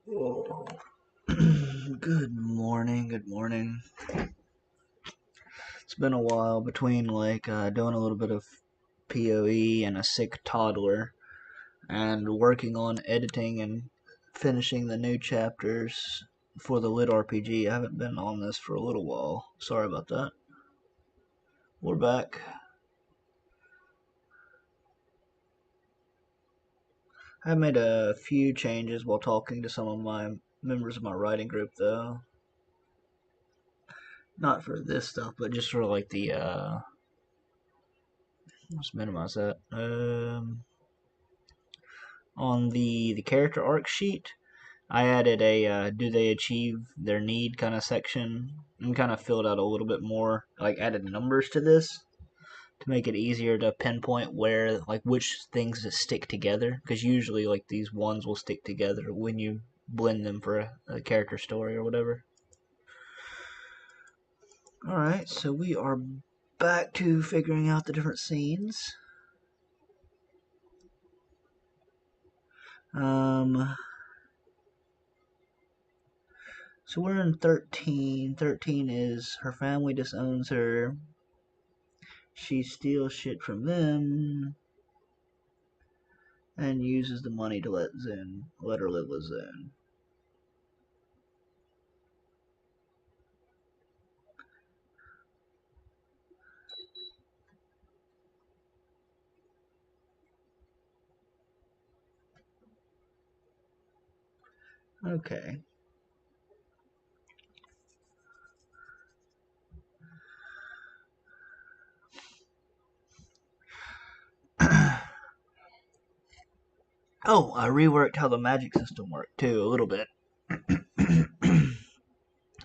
Oh. Good morning, good morning. It's been a while between doing a little bit of PoE and a sick toddler and working on editing and finishing the new chapters for the LitRPG. I haven't been on this for a little while. Sorry about that. We're back. I made a few changes while talking to some of my members of my writing group though. Not for this stuff, but just for like the let's minimize that. On the character arc sheet, I added a do they achieve their need kind of section and kind of filled out a little bit more, like added numbers to this to make it easier to pinpoint where, like which things that stick together, because usually like these ones will stick together when you blend them for a character story or whatever. Alright, so we are back to figuring out the different scenes. So we're in 13. 13 is her family disowns her. She steals shit from them and uses the money to let her live with Zune. Okay. Oh, I reworked how the magic system worked too a little bit.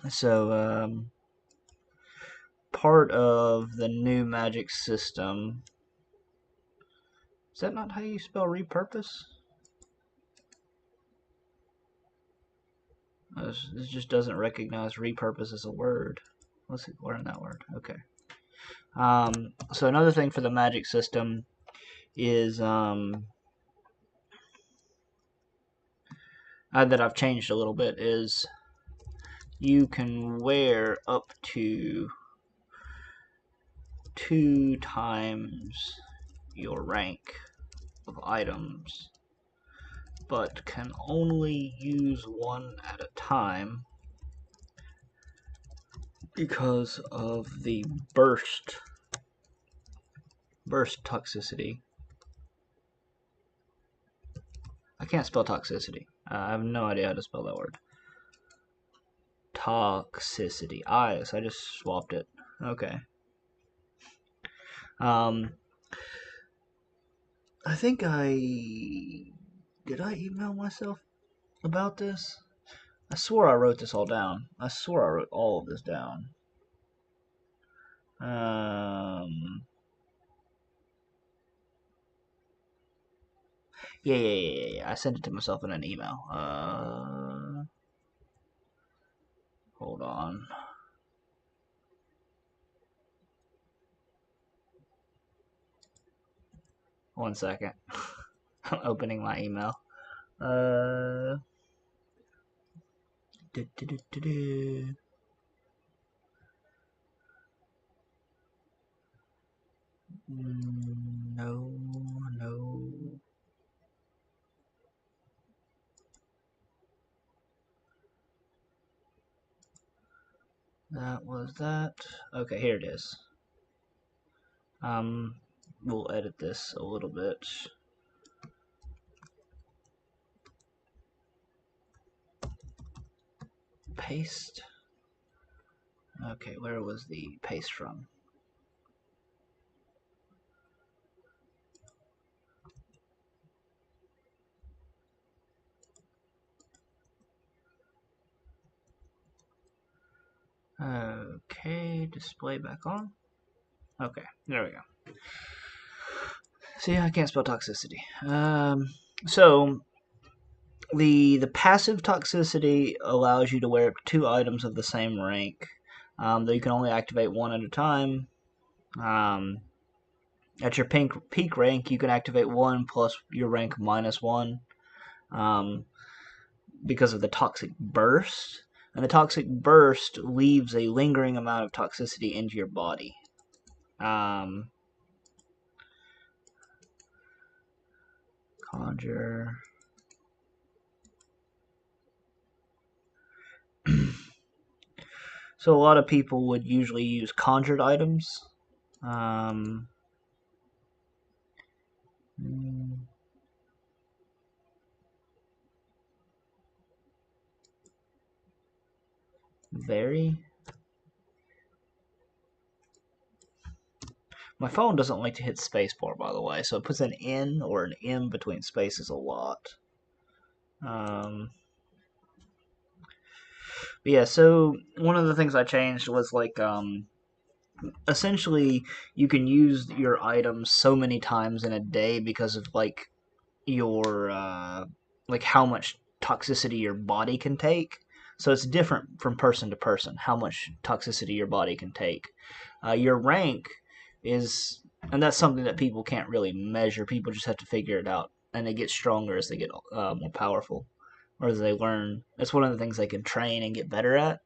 So, part of the new magic system. Is that not how you spell repurpose? This just doesn't recognize repurpose as a word. Let's learn that word. Okay. So another thing for the magic system is that I've changed a little bit is you can wear up to 2 times your rank of items, but can only use one at a time because of the burst toxicity. I can't spell toxicity. I have no idea how to spell that word. Toxicity. So I just swapped it. Okay. I think did I email myself about this? I swore I wrote this all down. I swore I wrote all of this down. Yeah. I sent it to myself in an email. Hold on. One second. I'm opening my email. No. That was that. Okay, here it is. We'll edit this a little bit. Paste. Okay, where was the paste from? Okay, display back on. Okay, there we go. See, I can't spell toxicity. So the passive toxicity allows you to wear 2 items of the same rank. Though you can only activate one at a time. At your peak rank, you can activate one plus your rank minus one. because of the toxic burst, and the toxic burst leaves a lingering amount of toxicity into your body. Conjure. So a lot of people would usually use conjured items. Very. My phone doesn't like to hit spacebar, by the way, so it puts an N or an M between spaces a lot. But yeah, so one of the things I changed was like essentially you can use your items so many times in a day because of like your like how much toxicity your body can take. So it's different from person to person how much toxicity your body can take. Your rank is, and that's something that people can't really measure. People just have to figure it out, and they get stronger as they get more powerful, or as they learn. That's one of the things they can train and get better at,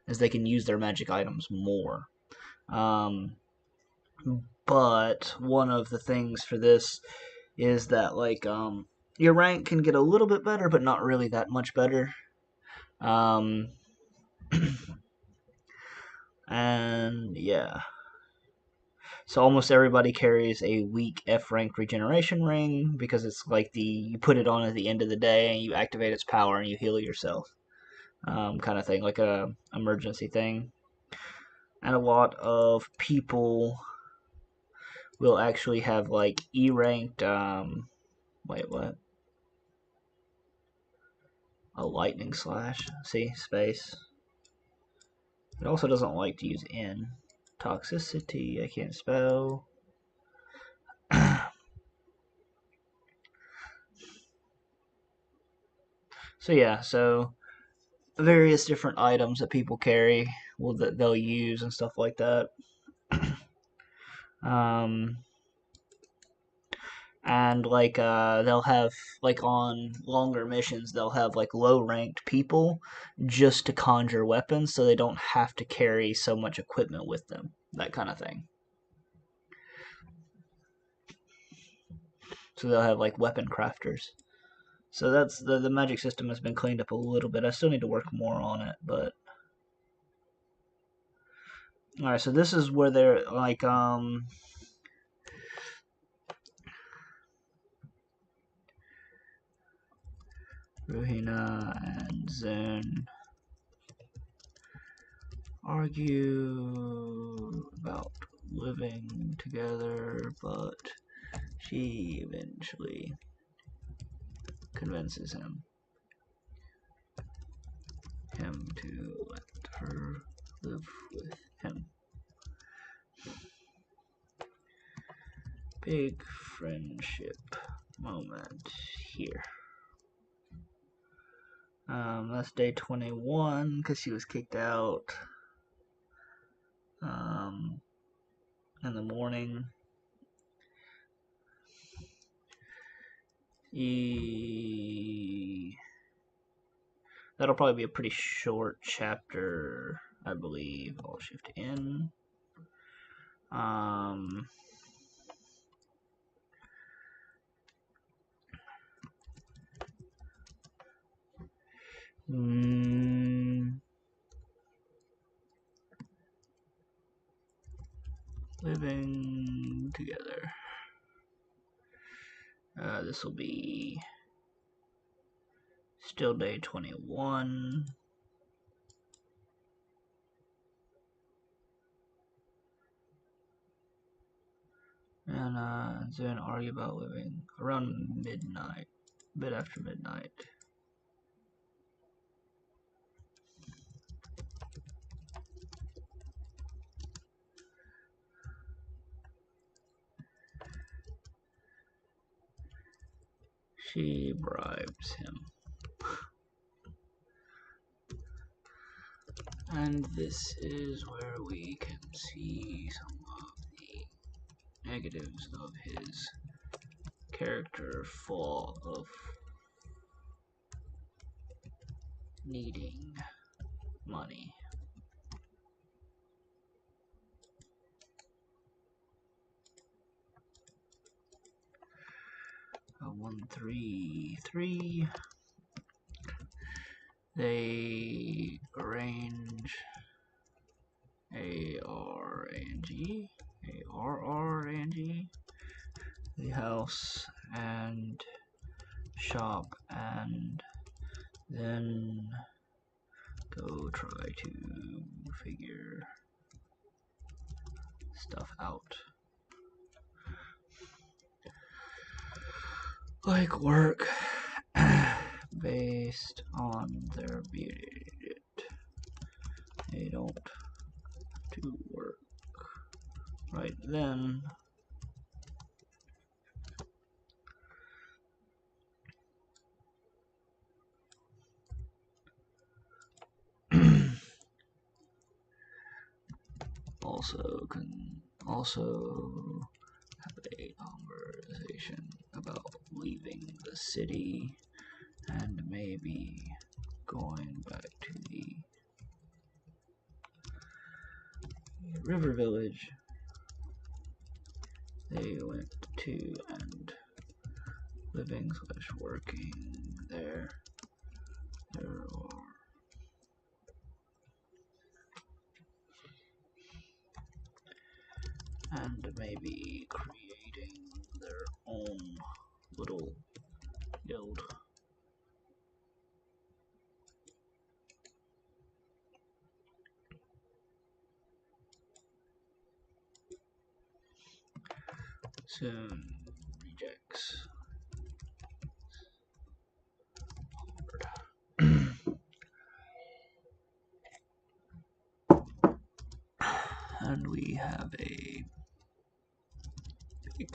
is they can use their magic items more. Um, but one of the things for this is that like your rank can get a little bit better, but not really that much better. Um, and yeah, so almost everybody carries a weak F rank regeneration ring because it's like you put it on at the end of the day and you activate its power and you heal yourself, kind of thing, like a emergency thing. And a lot of people will actually have like E ranked. Wait, what? A lightning slash. See, space. It also doesn't like to use N. Toxicity, I can't spell. So yeah, so various different items that people carry, that they'll use and stuff like that. um, and like they'll have like on longer missions they'll have like low ranked people just to conjure weapons so they don't have to carry so much equipment with them, that kind of thing. So they'll have like weapon crafters. So that's the magic system has been cleaned up a little bit. I still need to work more on it, but all right. So this is where they're like Ruhina and Zen argue about living together, but she eventually convinces him to let her live with him. Big friendship moment here. That's day 21 because she was kicked out in the morning. That'll probably be a pretty short chapter, I believe. I'll shift in. Living together. This will be still day 21. And then argue about living around midnight, a bit after midnight. She bribes him. And this is where we can see some of the negatives of his character fall of needing money. A 133. They arrange ARRANG the house and shop, and then go try to figure stuff out. Like work based on their budget. They don't do work right then. Also have a conversation about leaving the city and maybe going back to the river village they went to and living / working there. And maybe creating their own little guild. Soon rejects. And we have a big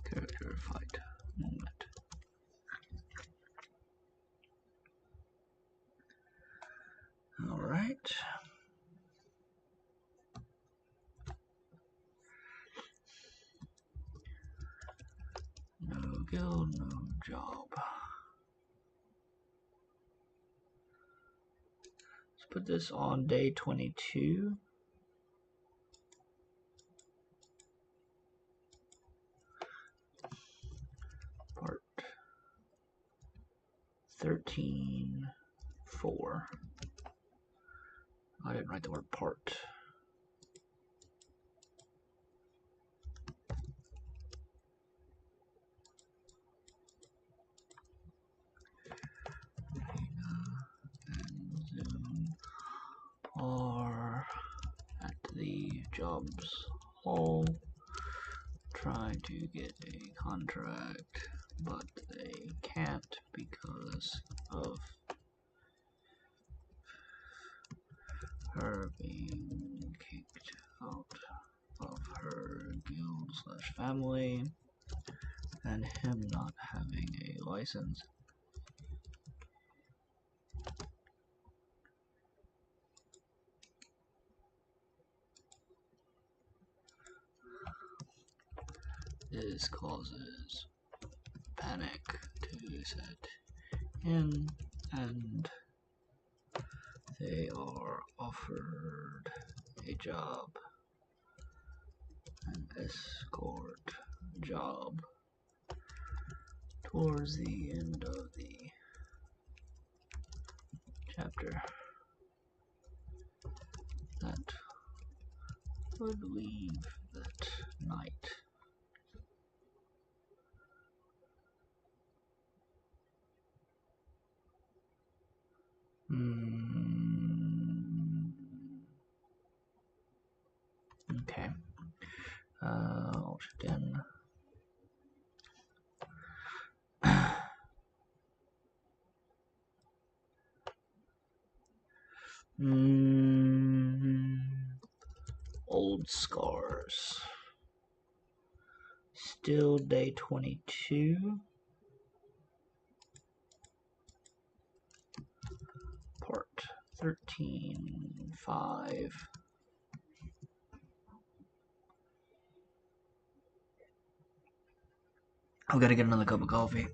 character fight moment. Alright. No guild, no job. Let's put this on day 22. Part 13.4. I didn't write the word part. And Zoom are at the jobs hall trying to get a contract, but they can't because of her being kicked out of her guild / family and him not having a license. This causes panic to set in, and they are offered a job, an escort job, towards the end of the chapter that would leave that night. Okay. Alt in. Old scars. Still day 22. Part 13.5. I've got to get another cup of coffee.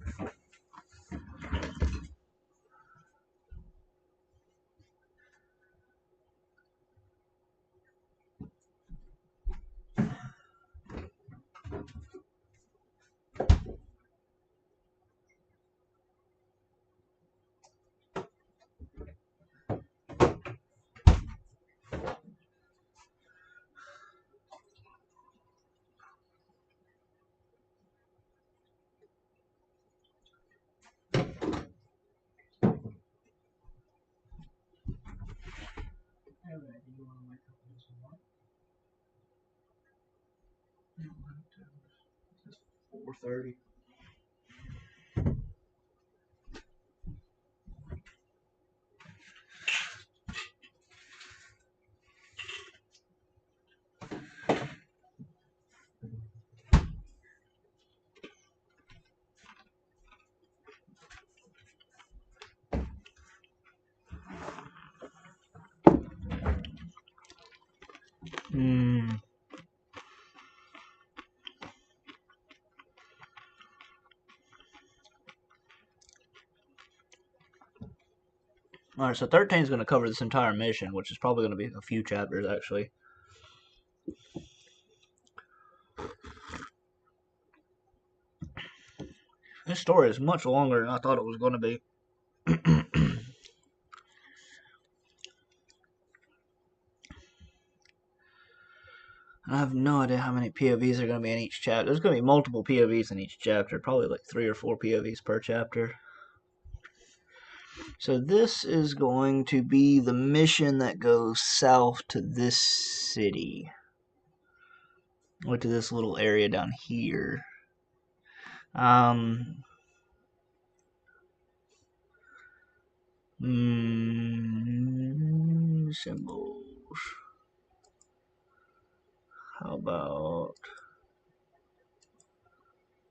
4:30. Alright, so 13 is going to cover this entire mission, which is probably going to be a few chapters, actually. This story is much longer than I thought it was going to be. I have no idea how many POVs are going to be in each chapter. There's going to be multiple POVs in each chapter, probably like 3 or 4 POVs per chapter. So this is going to be the mission that goes south to this city. Or to this little area down here. Symbols. How about...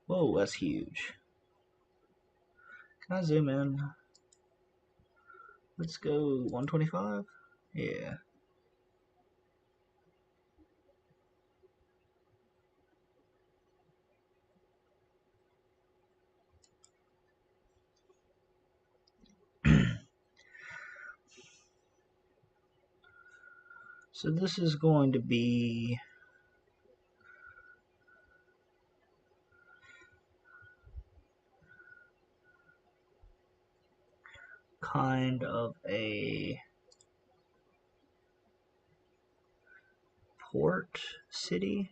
Whoa, that's huge. Can I zoom in? Let's go 125? Yeah. So this is going to be kind of a port city.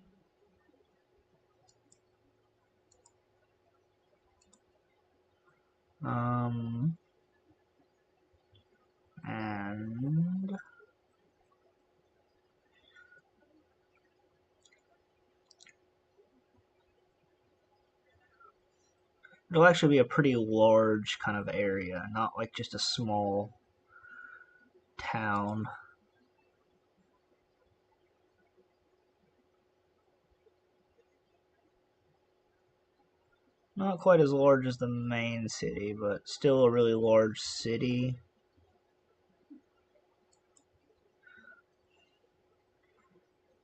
And it'll actually be a pretty large kind of area, not like just a small town. Not quite as large as the main city, but still a really large city.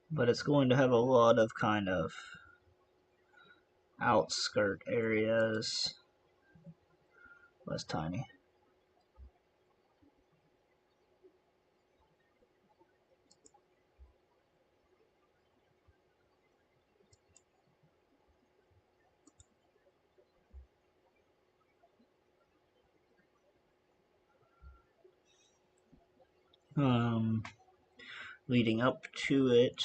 But it's going to have a lot of kind of outskirt areas. Less tiny. Leading up to it,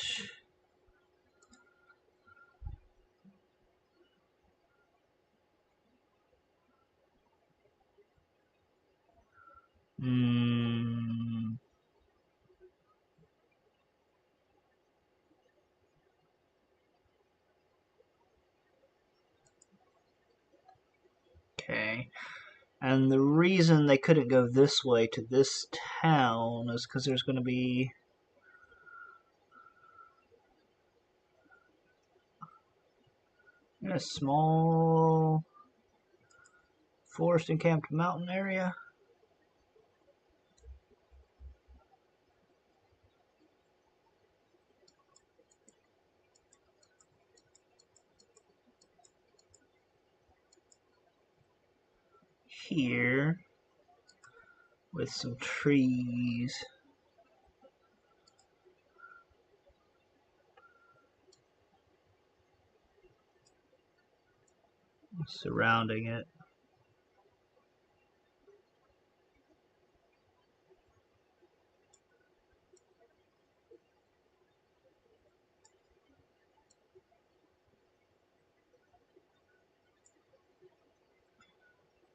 okay. And the reason they couldn't go this way to this town is because there's going to be a small forest encamped mountain area. Here with some trees surrounding it.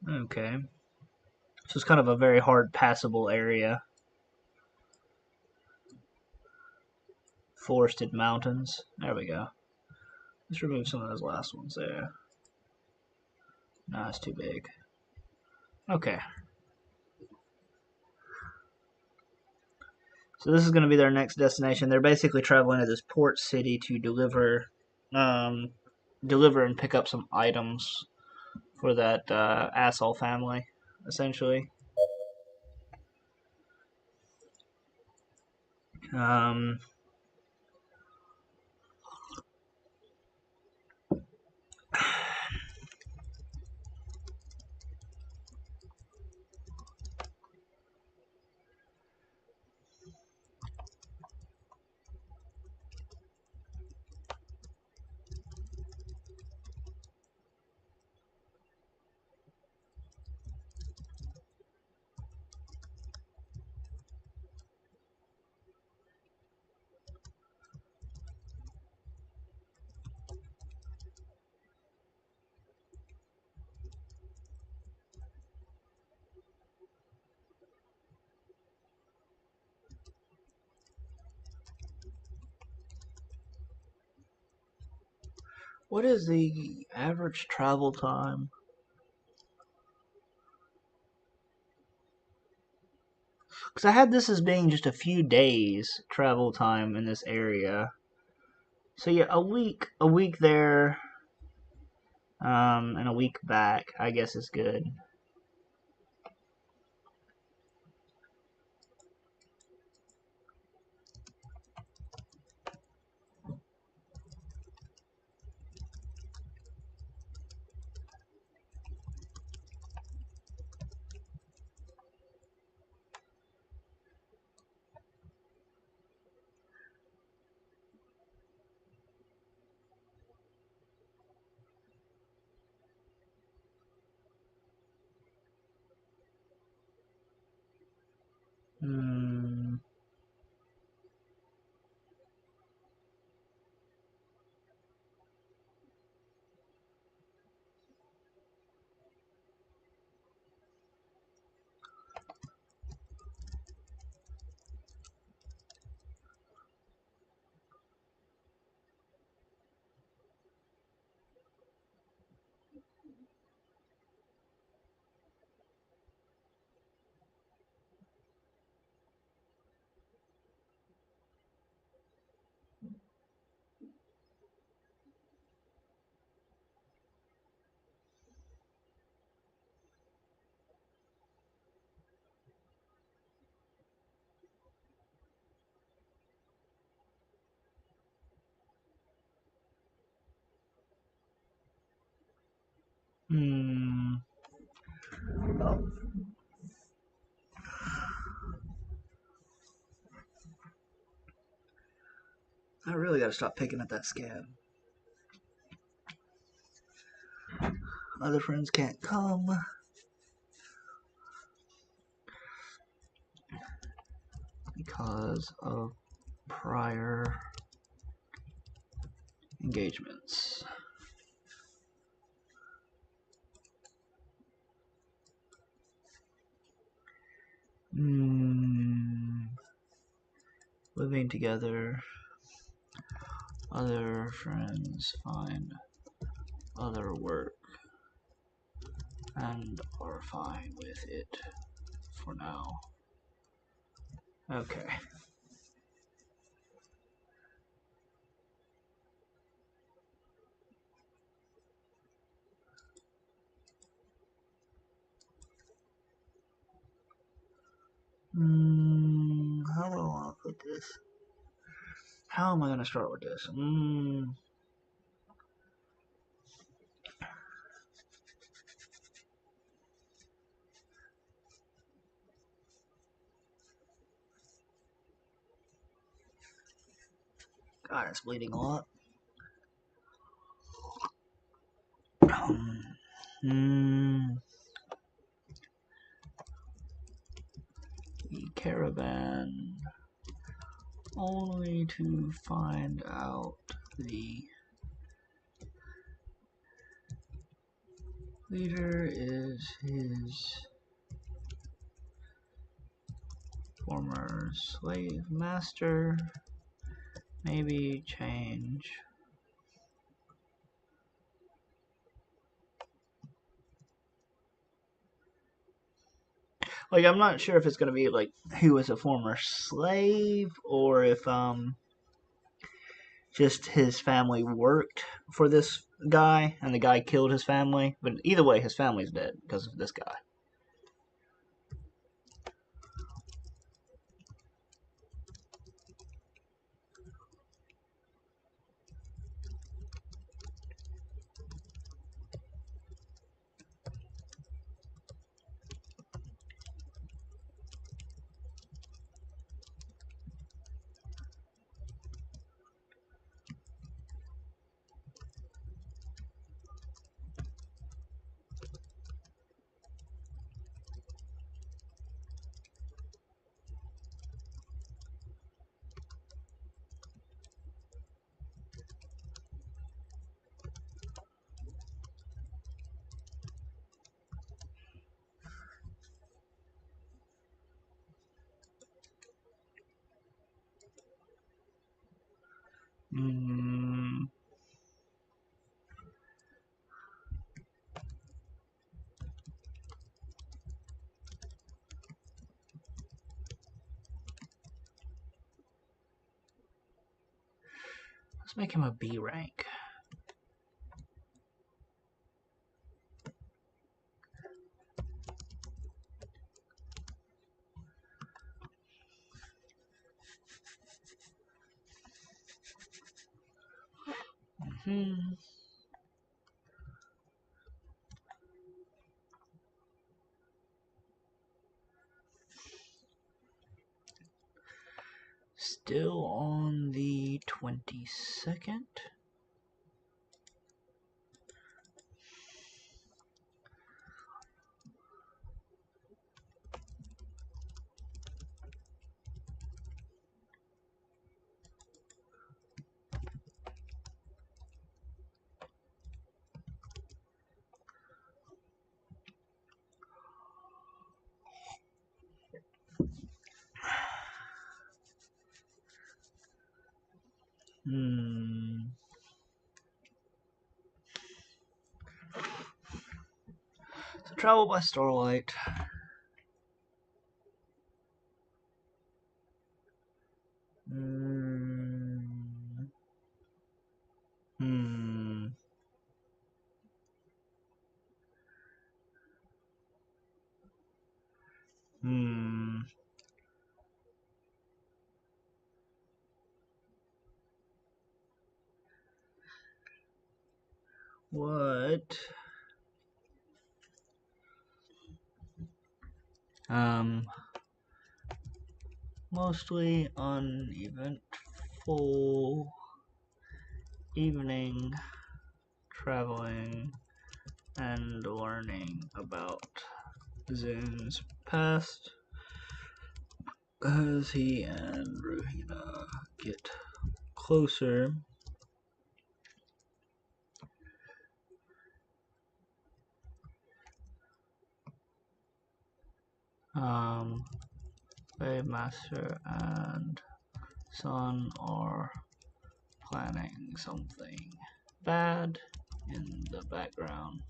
Okay. So it's kind of a very hard passable area. Forested mountains. There we go. Let's remove some of those last ones there. No, it's too big. Okay. So this is going to be their next destination. They're basically traveling to this port city to deliver and pick up some items for that asshole family, essentially. Um, what is the average travel time? Because I had this as being just a few days travel time in this area. So yeah, a week there, and a week back, I guess is good. Hmm. Hmm. I really gotta stop picking at that scab. Other friends can't come because of prior engagements. Living together, other friends find other work and are fine with it for now. Okay. How do I want to put this? How am I going to start with this? God, it's bleeding a lot. The caravan only to find out the leader is his former slave master. Maybe change Like, I'm not sure if it's gonna be like he was a former slave or if just his family worked for this guy and the guy killed his family. But either way, his family's dead because of this guy. Hmm. Let's make him a B rank. Hmm. Still on the 22nd. Hmm. So travel by starlight. Hmm. Hmm. Hmm. What? Mostly uneventful evening traveling and learning about Zune's past as he and Ruhina get closer. Slave Master and Son are planning something bad in the background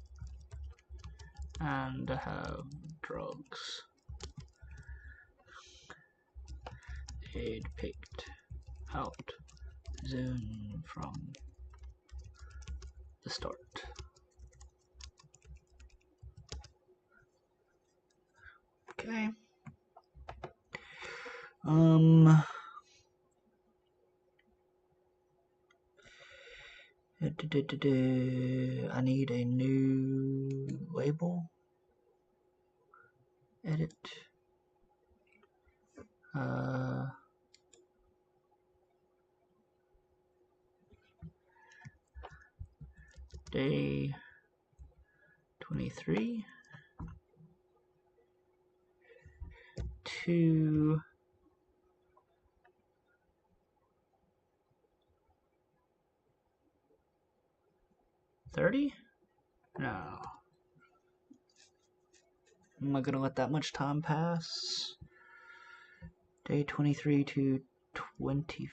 and have drugs. They'd picked out Zune from the start. Okay. I need a new label. Edit. Day 23 to 30? No. Am I gonna let that much time pass? Day 23 to 20.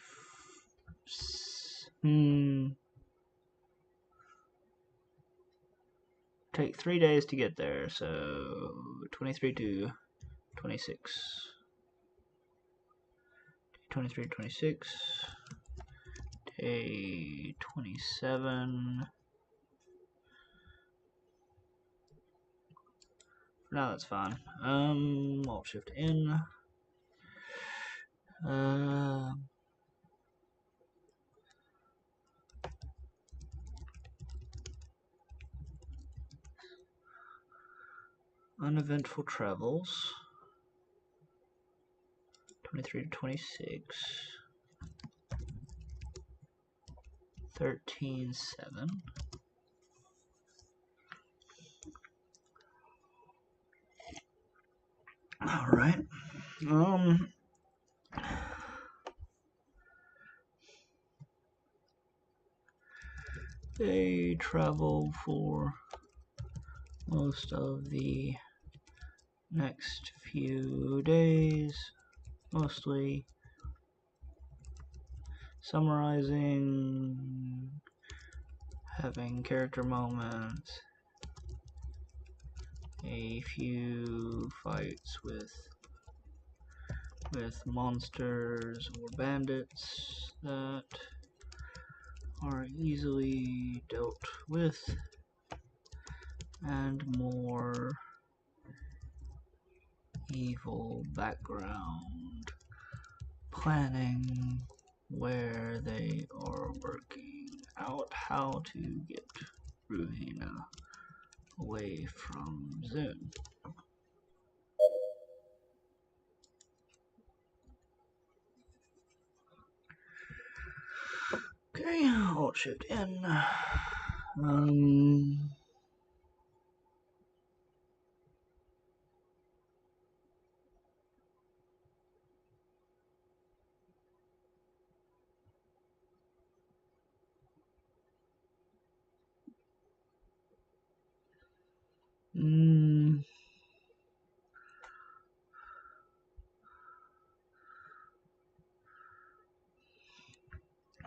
Take 3 days to get there, so 23 to 26. 23 to 26. Day 27. No, that's fine. Alt Shift N. Uneventful travels. 23 to 26. 13:7. All right. They travel for most of the next few days, mostly summarizing, having character moments, a few fights with monsters or bandits that are easily dealt with, and more evil background planning where they are working out how to get Ruhina away from Zune. Okay, Alt Shift N.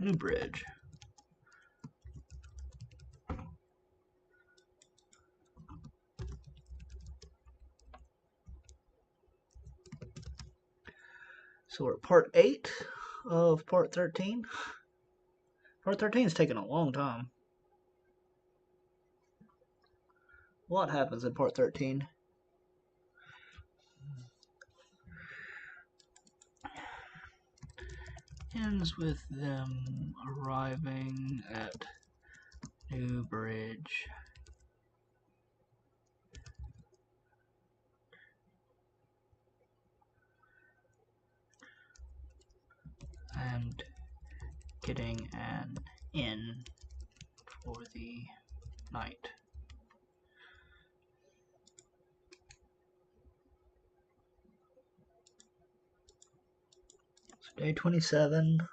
New bridge. So we're at part 8 of part 13. Part 13 is taking a long time. What happens in part 13? Ends with them arriving at New Bridge. And getting an inn for the night. So day 27.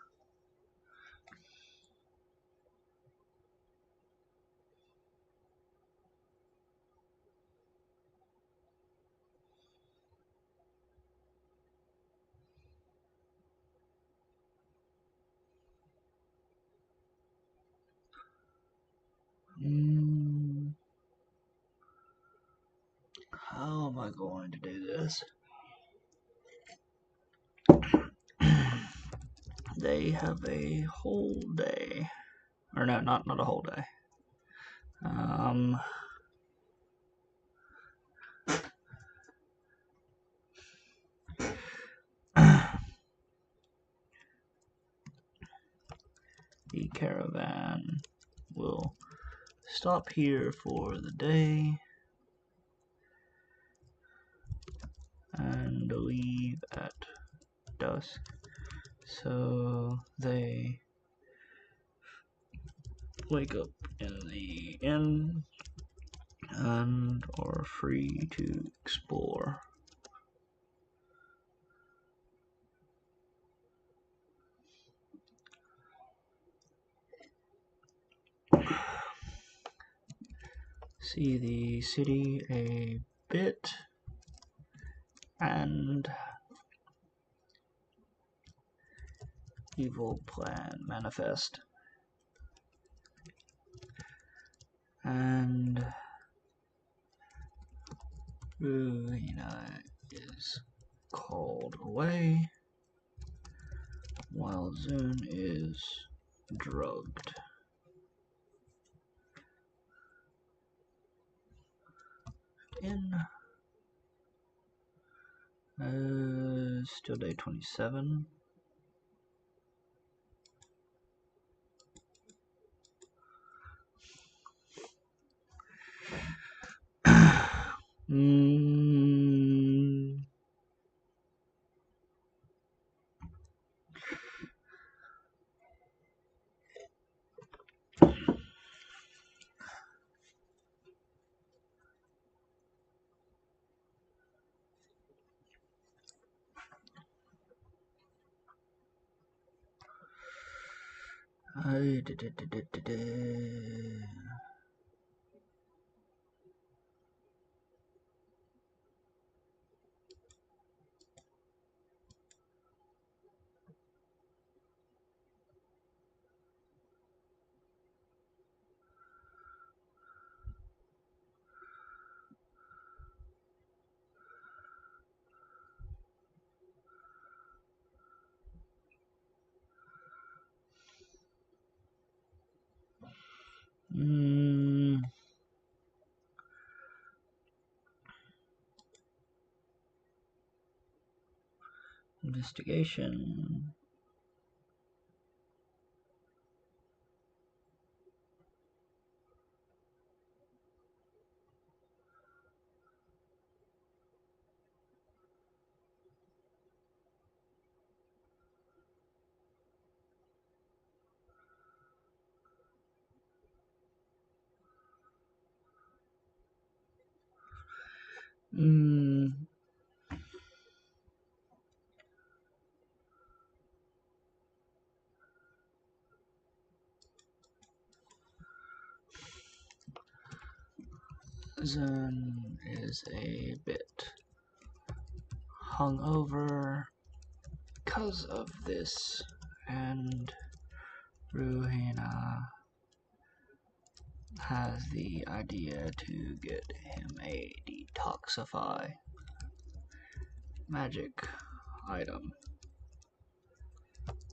How am I going to do this? They have a whole day. Or no, not a whole day. The caravan will stop here for the day and leave at dusk. So they wake up in the inn and are free to explore. See the city a bit and evil plan manifest. And Ruhina is called away while Zune is drugged. In still day 27. Investigation. Zune is a bit hungover because of this, and Ruhina has the idea to get him a detoxify magic item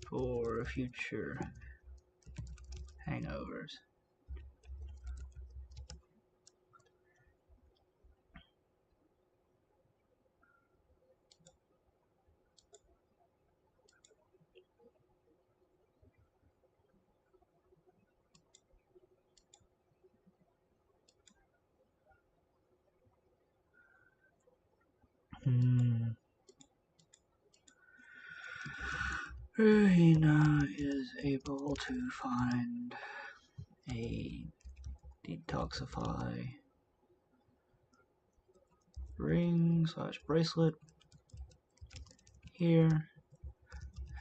for future hangovers. Ruhina is able to find a detoxify ring / bracelet here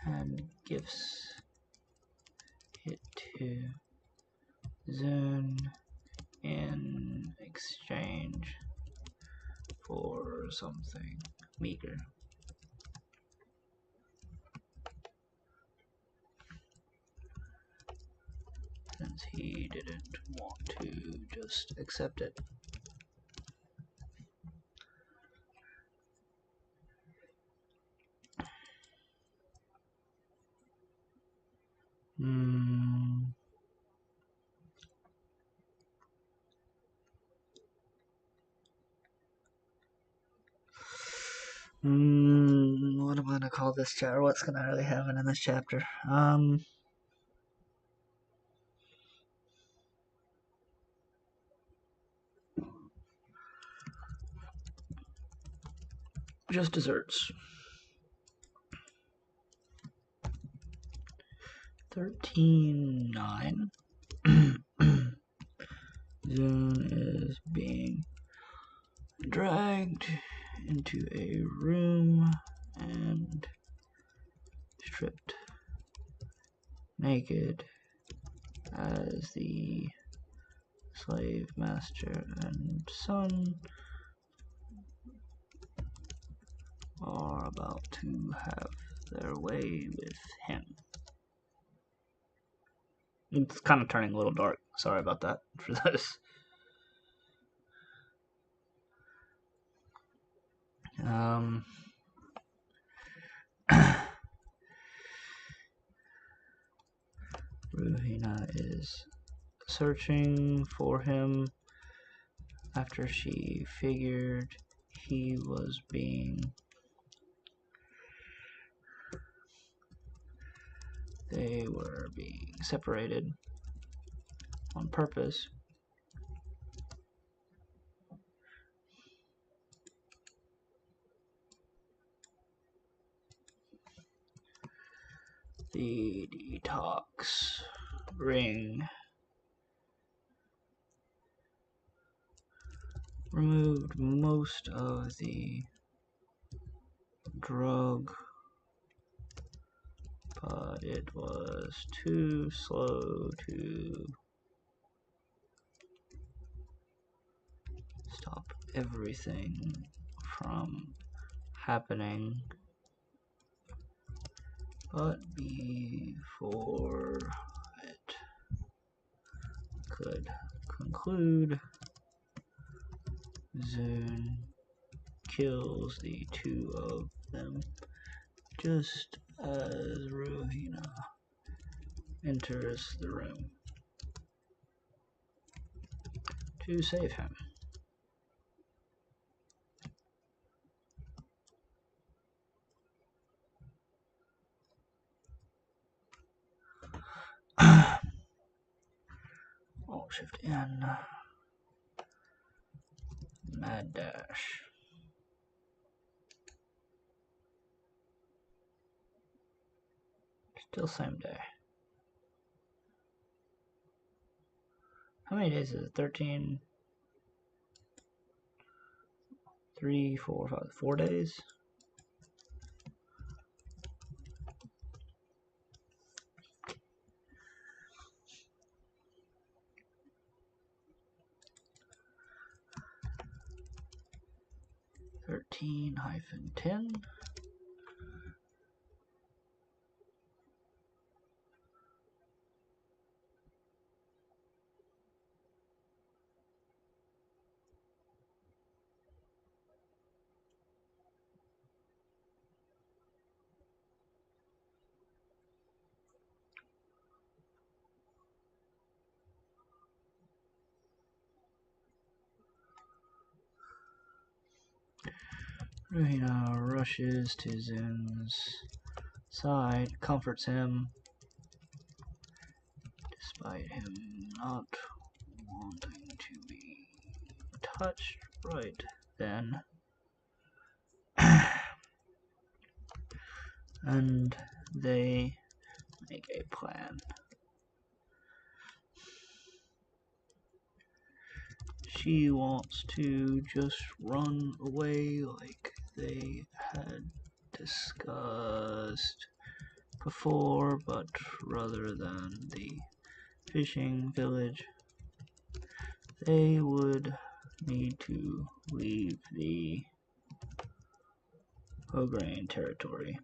and gives it to Zune in exchange for something meager. Since he didn't want to just accept it. What am I gonna call this chapter? What's gonna really happen in this chapter? Just desserts. 13:9. Zune is being dragged into a room and stripped naked as the slave master and son are about to have their way with him. It's kind of turning a little dark. Sorry about that for this. Ruhina is searching for him after she figured he was they were being separated on purpose. The detox ring removed most of the drug, but it was too slow to stop everything from happening. But before it could conclude, Zune kills the two of them just as Ruhina enters the room to save him. Alt Shift N, Mad Dash. Still same day. How many days is it? 13, 3, 4, 5, 4 days? (13-10) Ruhina rushes to Zune's side, comforts him, despite him not wanting to be touched right then. And they make a plan. She wants to just run away like they had discussed before, but rather than the fishing village, they would need to leave the Hograin territory.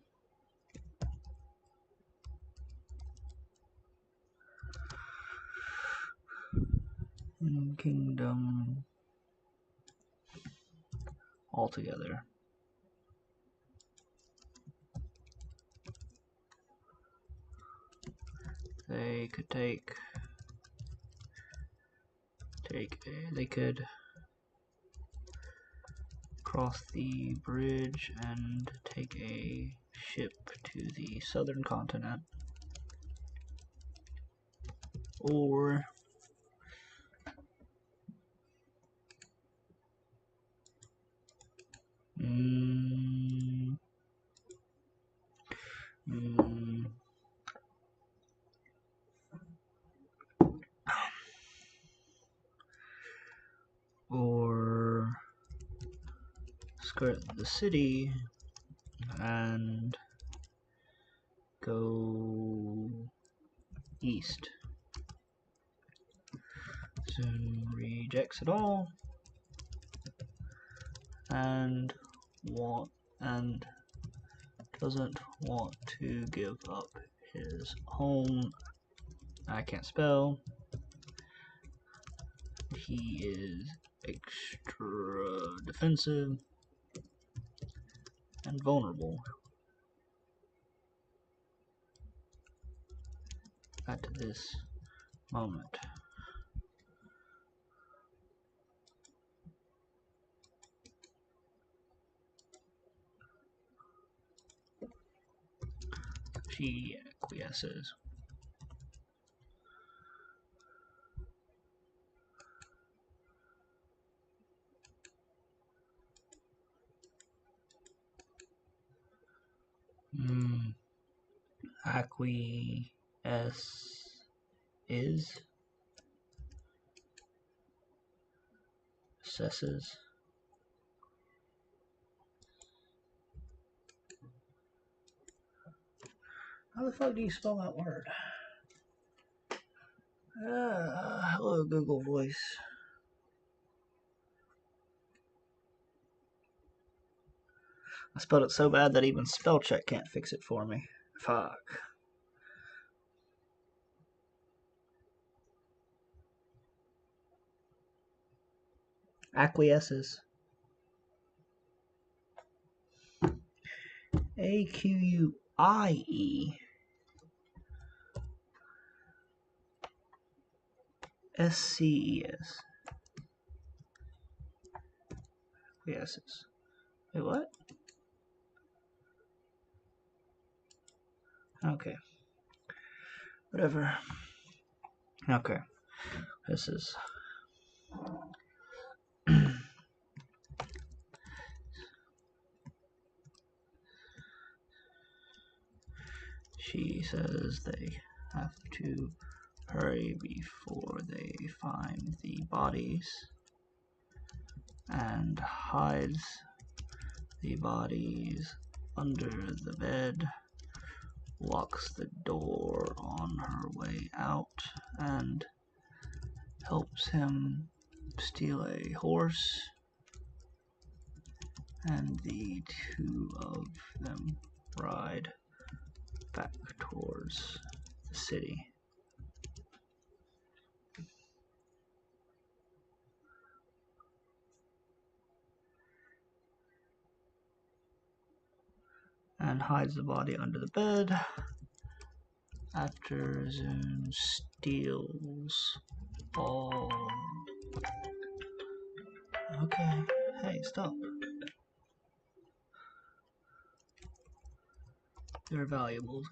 Kingdom altogether. They could they could cross the bridge and take a ship to the southern continent, or or skirt the city and go east. Zune rejects it all and doesn't want to give up his home. I can't spell. He is extra defensive and vulnerable. at this moment. She acquiesces. Acquiesce is assesses. How the fuck do you spell that word? Hello, Google Voice. I spelled it so bad that even spell check can't fix it for me. Fuck. Acquiesces. A-Q-U-I-E S-C-E-S. Acquiesces. Wait, what? Okay. Whatever. Okay. This is... She says they have to hurry before they find the bodies and hides the bodies under the bed, locks the door on her way out, and helps him steal a horse, and the two of them ride back towards the city. And hides the body under the bed after Zoom steals all. Okay, hey, stop. They're valuables.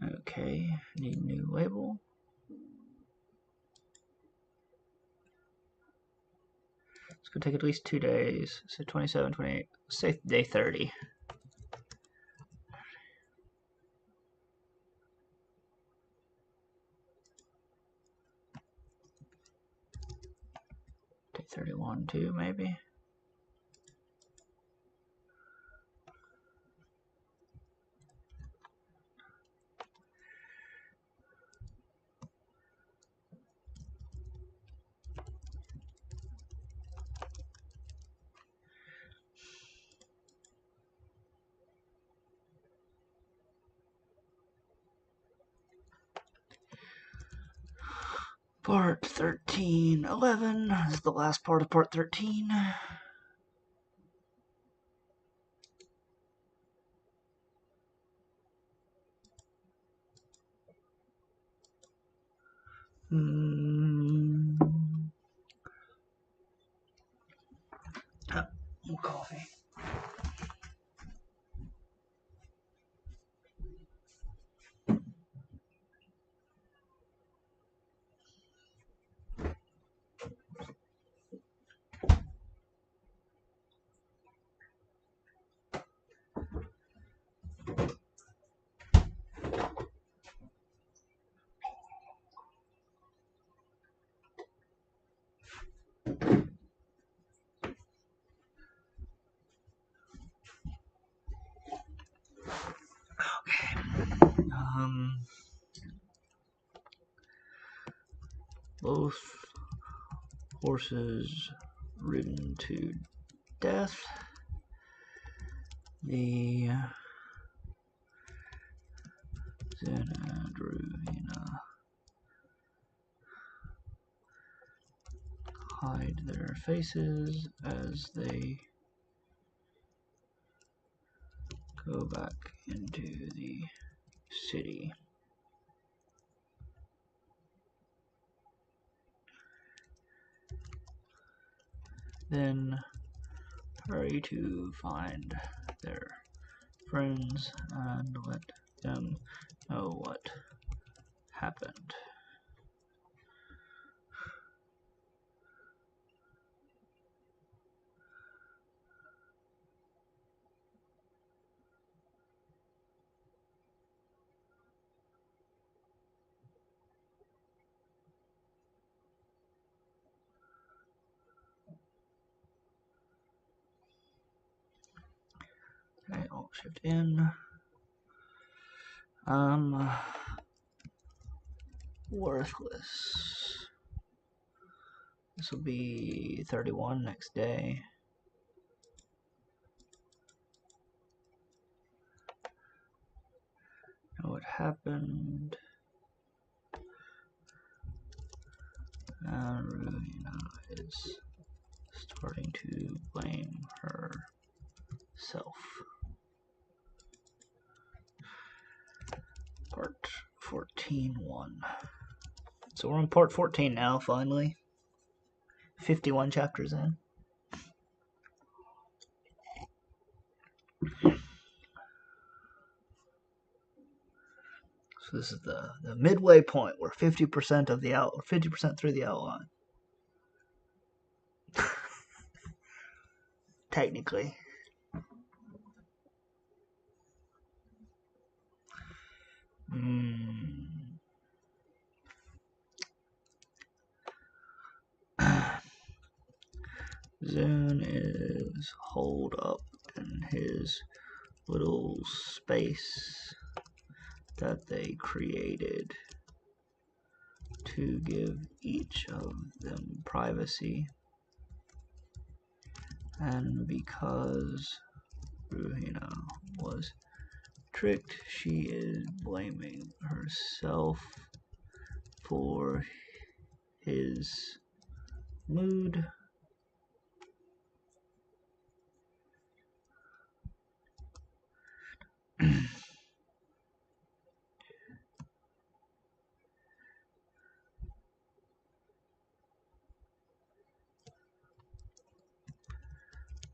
Okay, need a new label. It's gonna take at least 2 days. So 27, 28, say day 30. Day 31 too, maybe. Part 13, 11 this is the last part of part 13. Coffee. Okay. Both horses ridden to death. The Zen and Ruvina hide their faces as they go back into the city. Then hurry to find their friends and let them know what happened. Okay, Alt Shift in. Worthless. This will be 31 next day. And what happened? Ruvina is starting to blame herself. Part 14.1. So we're on part 14 now, finally. 51 chapters in. So this is the midway point. We're 50% of the 50% through the outline. Technically. Zune is holed up in his little space that they created to give each of them privacy. And because Ruhina was tricked, she is blaming herself for his mood.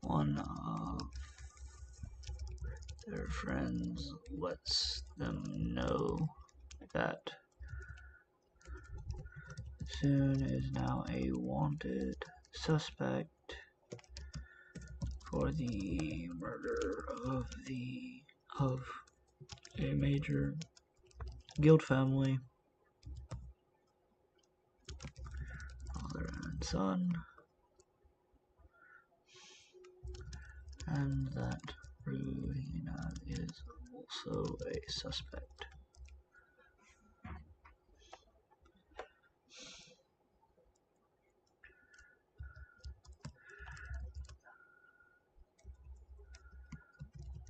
One of their friends lets them know that Soon is now a wanted suspect for the murder of a major guild family, father and son, and that Ruhina is also a suspect.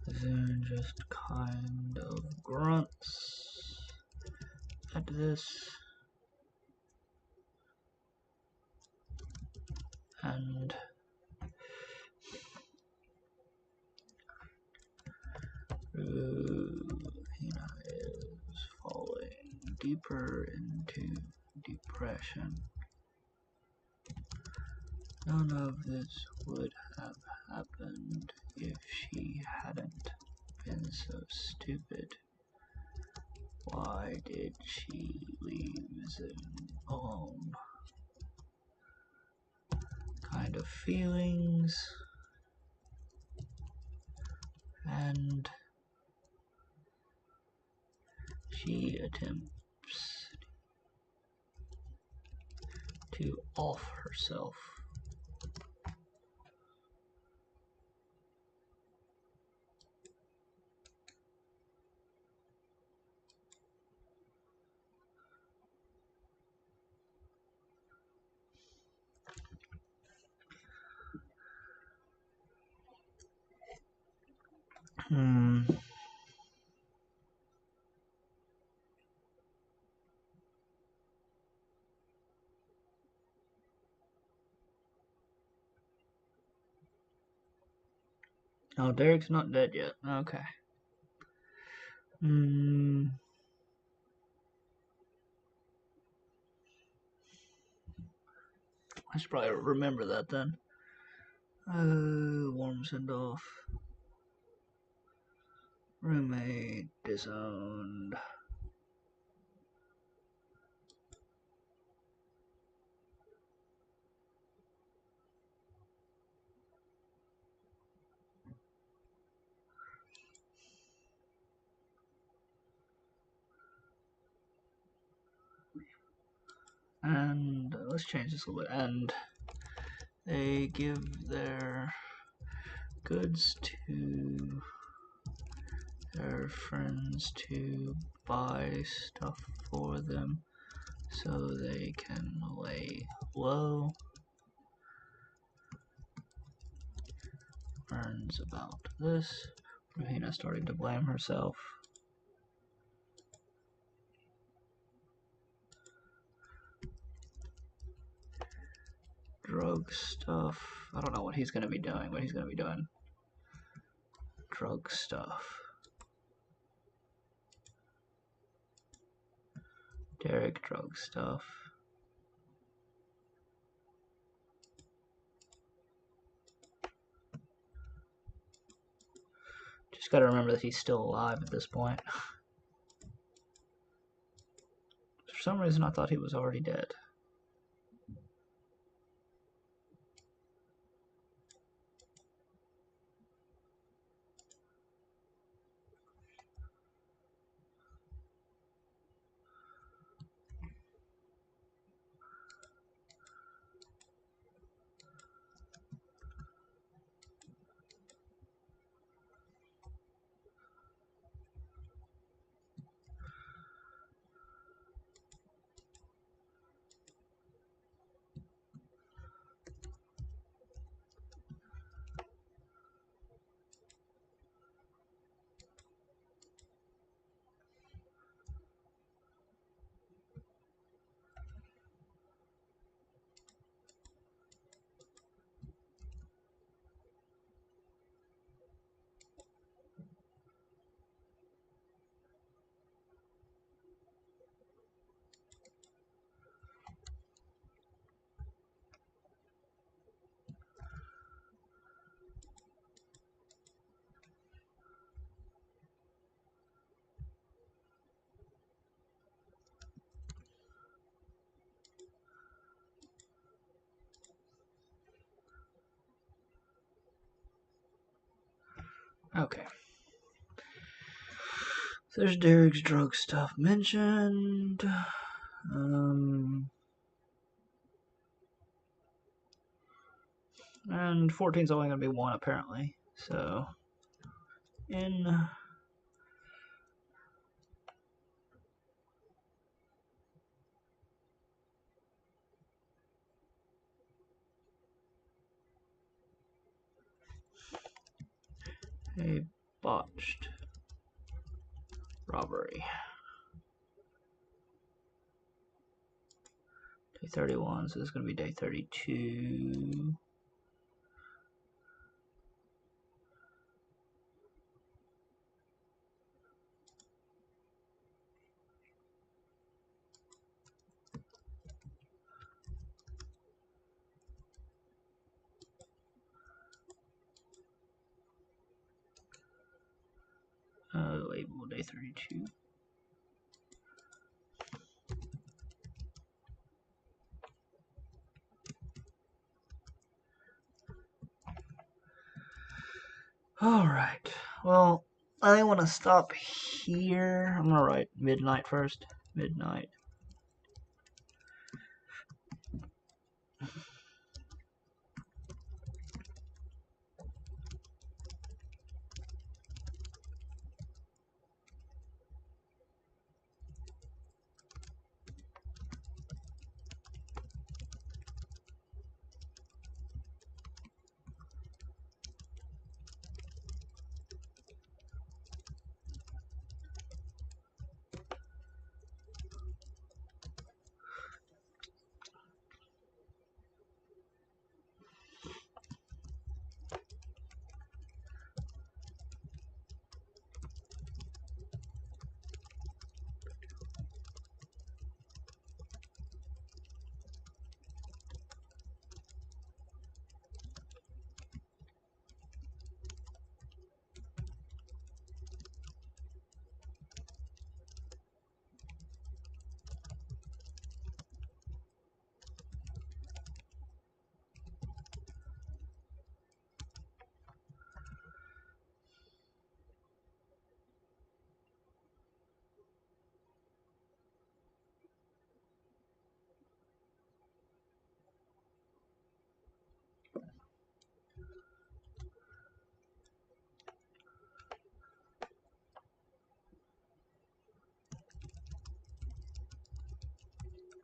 Zune just kind of grunts at this and Ruhina is falling deeper into depression. None of this would have happened if she hadn't been so stupid. Why did she leave Zune alone? Kind of feelings, and she attempts to off herself. Oh, Derek's not dead yet. Okay. I should probably remember that then. Warm send off. Roommate disowned. And let's change this a little bit. And they give their goods to their friends to buy stuff for them so they can lay low. Learns about this. Rahina starting to blame herself. Drug stuff. I don't know what he's going to be doing, but he's going to be doing drug stuff. Derek, drug stuff. Just got to remember that he's still alive at this point. For some reason, I thought he was already dead. Okay. So there's Derek's drug stuff mentioned. And 14's only going to be 1 apparently. So in a botched robbery. Day 31, so this is going to be day 32. Label day 32. Alright, well, I want to stop here. I'm going to write midnight first. Midnight.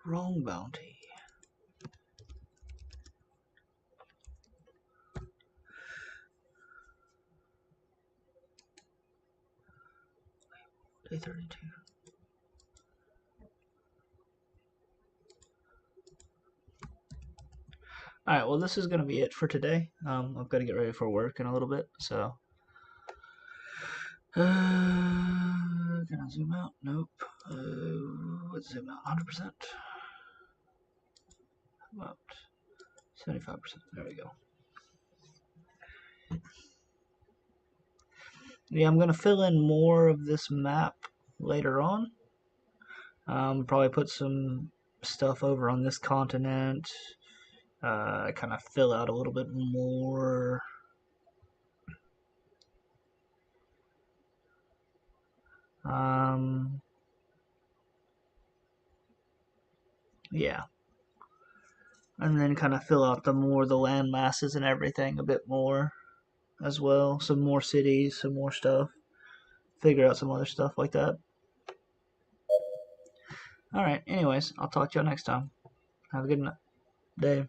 Wrong bounty. Day 32. Alright, well this is going to be it for today. I've got to get ready for work in a little bit, so... can I zoom out? Nope. Let's zoom out 100%. About 75%. There we go. Yeah, I'm going to fill in more of this map later on. Probably put some stuff over on this continent. Kind of fill out a little bit more. Yeah. And then kind of fill out the land masses and everything a bit more as well. Some more cities, some more stuff. Figure out some other stuff like that. Alright, anyways, I'll talk to y'all next time. Have a good day.